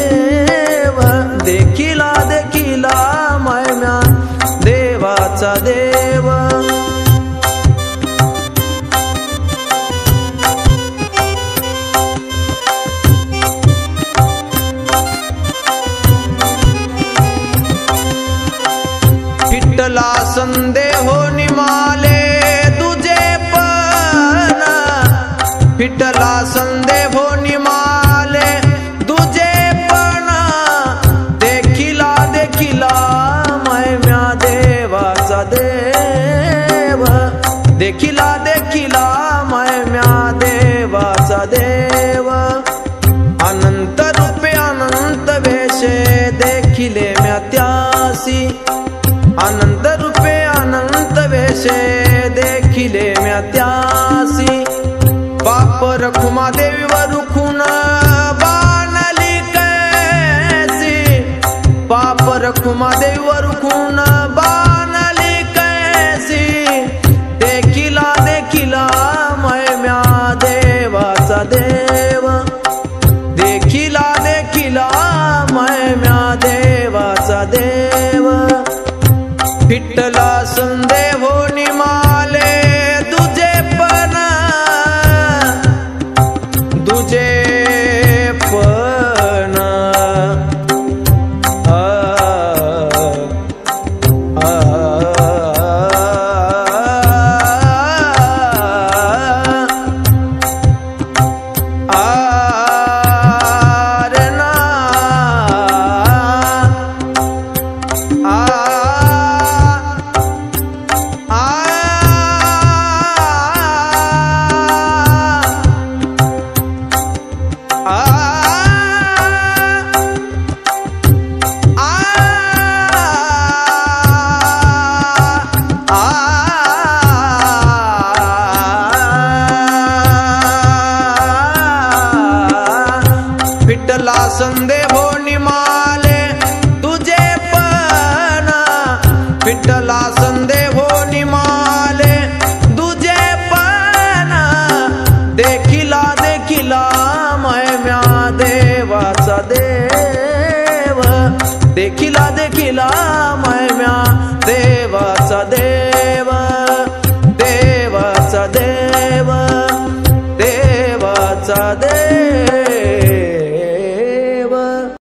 देव देखिला देखिला मैम्या देवाचा देव विठ्ठला संदेहो निमाले तुझे पण विठ्ठला संदेहो निमाले तुझे पण देखिला देखिला मैम्या देवाचा देव देखिला देखिला मैम्या देवाचा देव अनंत रूपे अनंत वेशे देखिले म्या त्यासी अनंत रूपे अनंत वेशे देखिले म्या त्यासी पाप रखुमा देवी वरुखून बाणली कैसी पाप रखुमा देवी वरुखून बाणली कैसी देखिला देखिला मैम्या देवाचा देव देखिला देखिला मैम्या देवाचा देव विठ्ठला संदेहो निमाले तुझे पण तुझे पण विठ्ठला संदेहो निमाले तुझे पण विठ्ठला संदेहो निमाले तुझे पण देखिला देखिला मैम्या देवाचा देव देखिला देखिला मैम्या देवाचा देव देवाचा देव देवाचा देव